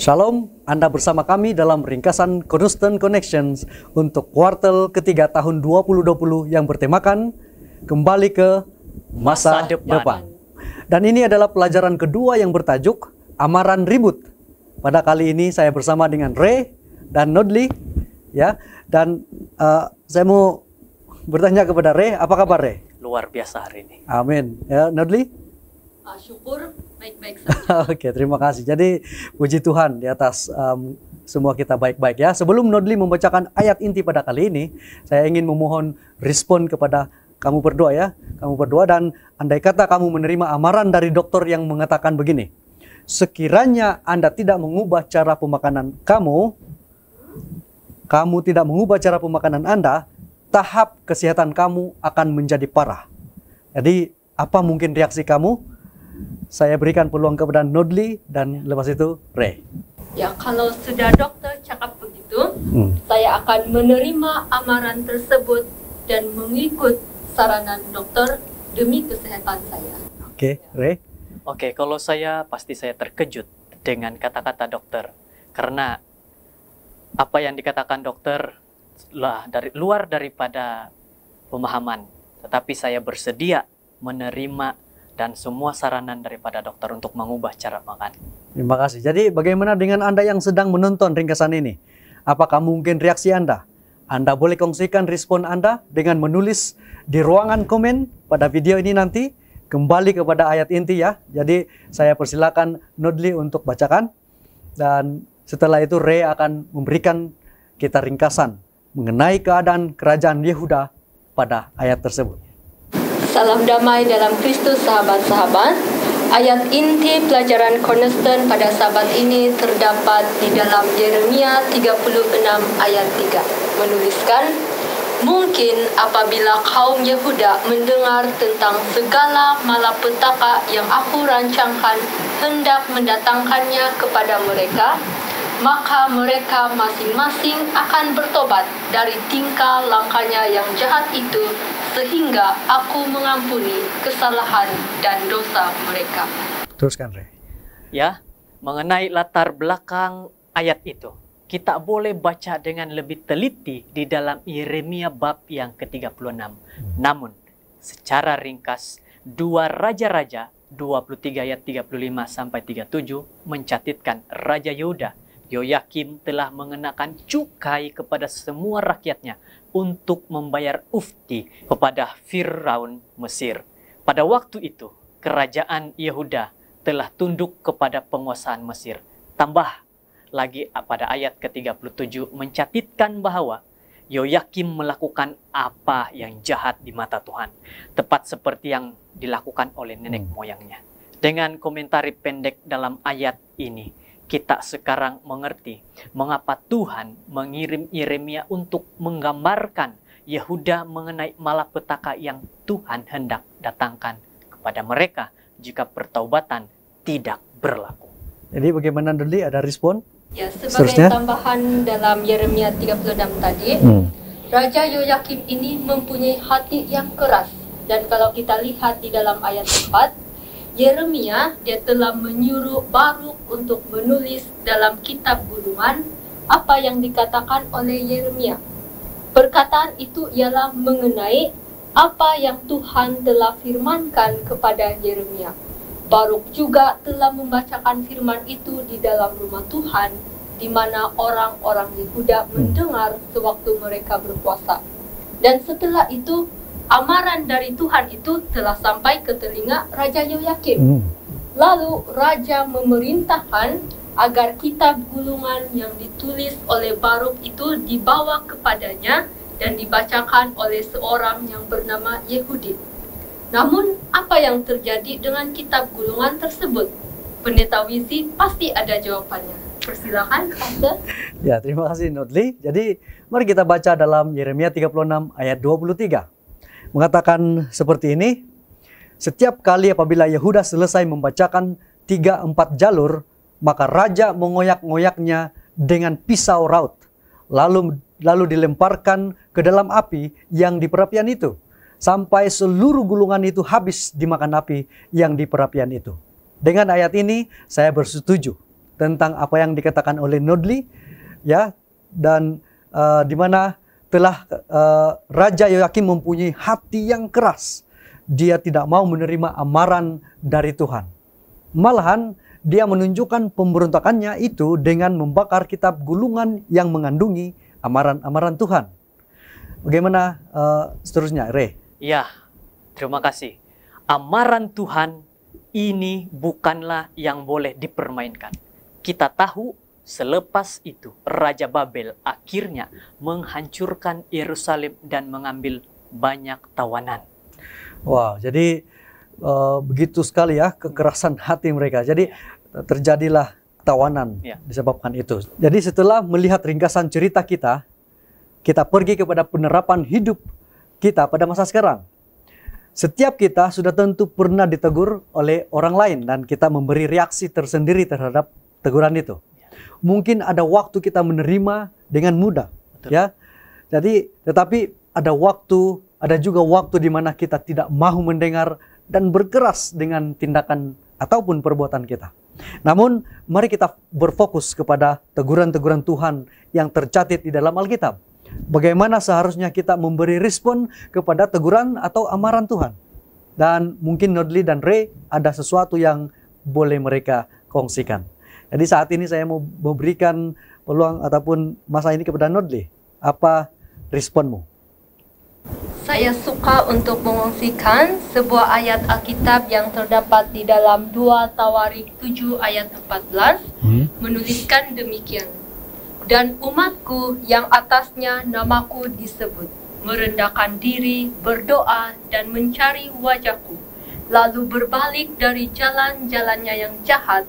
Shalom, Anda bersama kami dalam ringkasan Constant Connections untuk kuartal ketiga tahun 2020 yang bertemakan kembali ke masa depan. Dan ini adalah pelajaran kedua yang bertajuk Amaran Ribut. Pada kali ini saya bersama dengan Ray dan Nodli, ya. Dan saya mau bertanya kepada Ray, apa kabar Ray? Luar biasa hari ini. Amin. Ya, Nodli? Syukur baik-baik saja. Oke, terima kasih. Jadi puji Tuhan di atas semua kita baik-baik ya. Sebelum Nodli membacakan ayat inti pada kali ini, saya ingin memohon respon kepada kamu berdua ya. Kamu berdua, dan andai kata kamu menerima amaran dari dokter yang mengatakan begini, sekiranya Anda tidak mengubah cara pemakanan kamu tidak mengubah cara pemakanan Anda, tahap kesehatan kamu akan menjadi parah. Jadi apa mungkin reaksi kamu? Saya berikan peluang kepada Nodli dan lepas itu Ray. Ya, kalau sudah dokter cakap begitu, saya akan menerima amaran tersebut dan mengikut saranan dokter demi kesehatan saya. Oke, Ray. Oke, kalau saya pasti saya terkejut dengan kata-kata dokter. Karena apa yang dikatakan dokter luar daripada pemahaman. Tetapi saya bersedia menerima dan semua saranan daripada dokter untuk mengubah cara makan. Terima kasih. Jadi bagaimana dengan Anda yang sedang menonton ringkasan ini? Apakah mungkin reaksi Anda? Anda boleh kongsikan respon Anda dengan menulis di ruangan komen pada video ini nanti. Kembali kepada ayat inti ya. Jadi saya persilakan Nodli untuk bacakan. Dan setelah itu Ray akan memberikan kita ringkasan mengenai keadaan kerajaan Yehuda pada ayat tersebut. Salam damai dalam Kristus sahabat-sahabat. Ayat inti pelajaran Cornerstone pada sahabat ini terdapat di dalam Yeremia 36 ayat 3. Menuliskan, mungkin apabila kaum Yehuda mendengar tentang segala malapetaka yang aku rancangkan hendak mendatangkannya kepada mereka, maka mereka masing-masing akan bertobat dari tingkah langkahnya yang jahat itu, sehingga aku mengampuni kesalahan dan dosa mereka. Teruskan, Ray. Ya, mengenai latar belakang ayat itu, kita boleh baca dengan lebih teliti di dalam Yeremia bab yang ke-36. Namun, secara ringkas, 2 Raja-Raja 23 ayat 35 sampai 37 mencatatkan Raja Yehuda Yoyakim telah mengenakan cukai kepada semua rakyatnya untuk membayar ufti kepada Firaun Mesir. Pada waktu itu, kerajaan Yehuda telah tunduk kepada penguasaan Mesir. Tambah lagi pada ayat ke-37 mencatatkan bahwa Yoyakim melakukan apa yang jahat di mata Tuhan, tepat seperti yang dilakukan oleh nenek moyangnya. Dengan komentari pendek dalam ayat ini, kita sekarang mengerti mengapa Tuhan mengirim Yeremia untuk menggambarkan Yehuda mengenai malapetaka yang Tuhan hendak datangkan kepada mereka jika pertaubatan tidak berlaku. Jadi bagaimana Nodli, ada respon? Ya, sebagai tambahan dalam Yeremia 36 tadi, Raja Yoyakim ini mempunyai hati yang keras. Dan kalau kita lihat di dalam ayat 4, Yeremia dia telah menyuruh Baruk untuk menulis dalam kitab gulungan apa yang dikatakan oleh Yeremia. Perkataan itu ialah mengenai apa yang Tuhan telah firmankan kepada Yeremia. Baruk juga telah membacakan firman itu di dalam rumah Tuhan, di mana orang-orang Yehuda mendengar sewaktu mereka berpuasa. Dan setelah itu, amaran dari Tuhan itu telah sampai ke telinga Raja Yoyakim. Lalu Raja memerintahkan agar kitab gulungan yang ditulis oleh Baruk itu dibawa kepadanya dan dibacakan oleh seorang yang bernama Yehudi. Namun, apa yang terjadi dengan kitab gulungan tersebut? Pendeta Wizi pasti ada jawabannya. Persilakan, Pastor. Ya, terima kasih Nodli. Jadi, mari kita baca dalam Yeremia 36 ayat 23. Mengatakan seperti ini, setiap kali apabila Yehuda selesai membacakan 3-4 jalur, maka raja mengoyak-ngoyaknya dengan pisau raut, lalu dilemparkan ke dalam api yang di perapian itu, sampai seluruh gulungan itu habis dimakan api yang di perapian itu. Dengan ayat ini saya bersetuju. tentang apa yang dikatakan oleh Nodli, ya, dan di mana telah Raja Yoyakim mempunyai hati yang keras. Dia tidak mau menerima amaran dari Tuhan. Malahan dia menunjukkan pemberontakannya itu dengan membakar kitab gulungan yang mengandungi amaran-amaran Tuhan. Bagaimana seterusnya, Re? Ya, terima kasih. Amaran Tuhan ini bukanlah yang boleh dipermainkan. Kita tahu selepas itu Raja Babel akhirnya menghancurkan Yerusalem dan mengambil banyak tawanan. Wow, jadi begitu sekali ya kekerasan hati mereka. Jadi terjadilah tawanan disebabkan itu. Jadi setelah melihat ringkasan cerita kita pergi kepada penerapan hidup kita pada masa sekarang. Setiap kita sudah tentu pernah ditegur oleh orang lain dan kita memberi reaksi tersendiri terhadap teguran itu. Mungkin ada waktu kita menerima dengan mudah, ya. Jadi, tetapi ada juga waktu di mana kita tidak mau mendengar dan berkeras dengan tindakan ataupun perbuatan kita. Namun, mari kita berfokus kepada teguran-teguran Tuhan yang tercatat di dalam Alkitab. Bagaimana seharusnya kita memberi respon kepada teguran atau amaran Tuhan. Dan mungkin Nodli dan Ray ada sesuatu yang boleh mereka kongsikan. Jadi saat ini saya mau memberikan peluang ataupun masa ini kepada Nodli. Apa responmu? Saya suka untuk mengongsikan sebuah ayat Alkitab yang terdapat di dalam 2 Tawarik 7 ayat 14 menuliskan demikian. Dan umatku yang atasnya namaku disebut, merendahkan diri, berdoa, dan mencari wajahku, lalu berbalik dari jalan-jalannya yang jahat,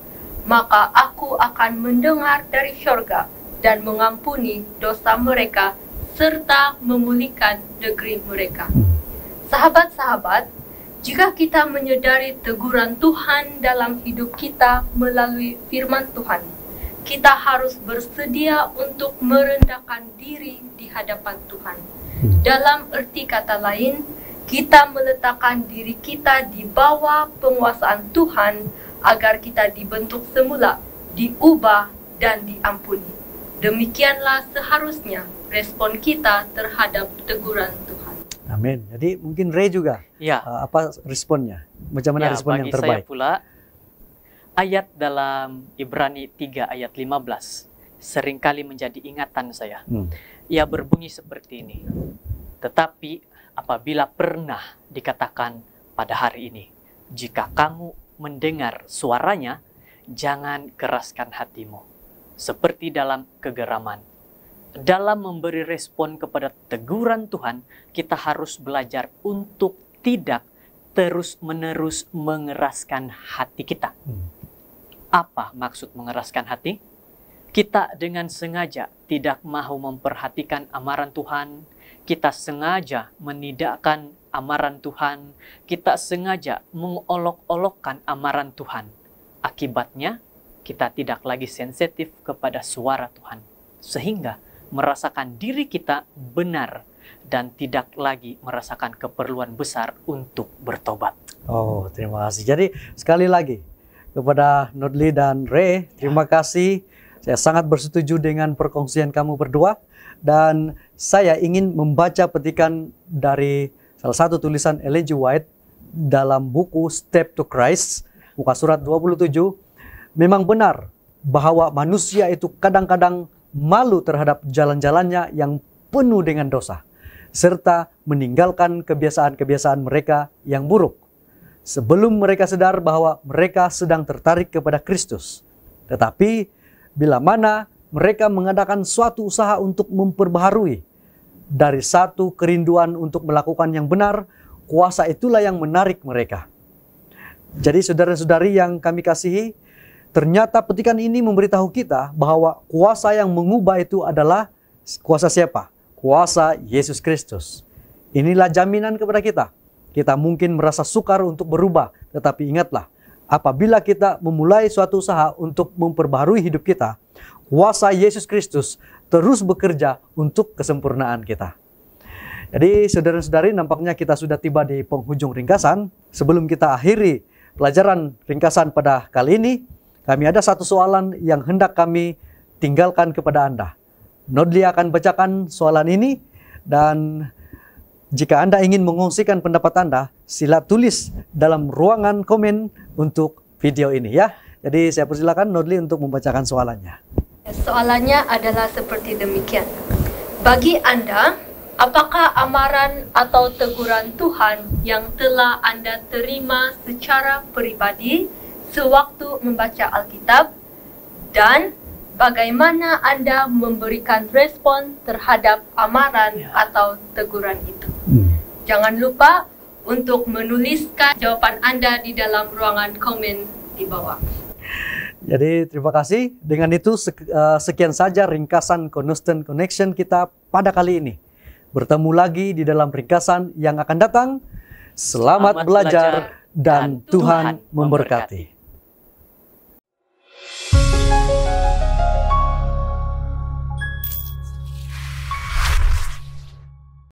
maka aku akan mendengar dari syurga dan mengampuni dosa mereka, serta memulihkan negeri mereka. Sahabat-sahabat, jika kita menyadari teguran Tuhan dalam hidup kita melalui firman Tuhan, kita harus bersedia untuk merendahkan diri di hadapan Tuhan. Dalam arti kata lain, kita meletakkan diri kita di bawah penguasaan Tuhan agar kita dibentuk semula, diubah, dan diampuni. Demikianlah seharusnya respon kita terhadap teguran Tuhan. Amin. Jadi mungkin Ray juga, apa responnya? Bagaimana respon yang terbaik? Bagi saya pula, ayat dalam Ibrani 3 ayat 15 seringkali menjadi ingatan saya. Ia berbunyi seperti ini. Tetapi apabila pernah dikatakan pada hari ini, jika kamu mendengar suaranya, jangan keraskan hatimu, seperti dalam kegeraman. Dalam memberi respon kepada teguran Tuhan, kita harus belajar untuk tidak terus-menerus mengeraskan hati kita. Apa maksud mengeraskan hati? Kita dengan sengaja tidak mau memperhatikan amaran Tuhan, kita sengaja menidakkan amaran Tuhan, kita sengaja mengolok-olokkan amaran Tuhan. Akibatnya, kita tidak lagi sensitif kepada suara Tuhan, sehingga merasakan diri kita benar dan tidak lagi merasakan keperluan besar untuk bertobat. Oh, terima kasih. Jadi sekali lagi kepada Nodli dan Ray, terima kasih. Saya sangat bersetuju dengan perkongsian kamu berdua. Dan saya ingin membaca petikan dari salah satu tulisan Ellen G. White dalam buku Step to Christ, muka surat 27. Memang benar bahwa manusia itu kadang-kadang malu terhadap jalan-jalannya yang penuh dengan dosa, serta meninggalkan kebiasaan-kebiasaan mereka yang buruk, sebelum mereka sadar bahwa mereka sedang tertarik kepada Kristus. Tetapi bila mana mereka mengadakan suatu usaha untuk memperbaharui dari satu kerinduan untuk melakukan yang benar, kuasa itulah yang menarik mereka. Jadi saudara-saudari yang kami kasihi, ternyata petikan ini memberitahu kita bahwa kuasa yang mengubah itu adalah kuasa siapa? Kuasa Yesus Kristus. Inilah jaminan kepada kita. Kita mungkin merasa sukar untuk berubah, tetapi ingatlah, apabila kita memulai suatu usaha untuk memperbaharui hidup kita, kuasa Yesus Kristus terus bekerja untuk kesempurnaan kita. Jadi saudara-saudari, nampaknya kita sudah tiba di penghujung ringkasan. Sebelum kita akhiri pelajaran ringkasan pada kali ini, kami ada satu soalan yang hendak kami tinggalkan kepada Anda. Nodli akan bacakan soalan ini, dan jika Anda ingin mengungsikan pendapat Anda, sila tulis dalam ruangan komen untuk video ini ya. Jadi saya persilakan Nodli untuk membacakan soalannya. Soalannya adalah seperti demikian. Bagi Anda, apakah amaran atau teguran Tuhan yang telah Anda terima secara pribadi sewaktu membaca Alkitab, dan bagaimana Anda memberikan respon terhadap amaran atau teguran itu? Jangan lupa untuk menuliskan jawaban Anda di dalam ruangan komen di bawah. Jadi terima kasih. Dengan itu sekian saja ringkasan Constant Connection kita pada kali ini. Bertemu lagi di dalam ringkasan yang akan datang. Selamat belajar dan Tuhan memberkati.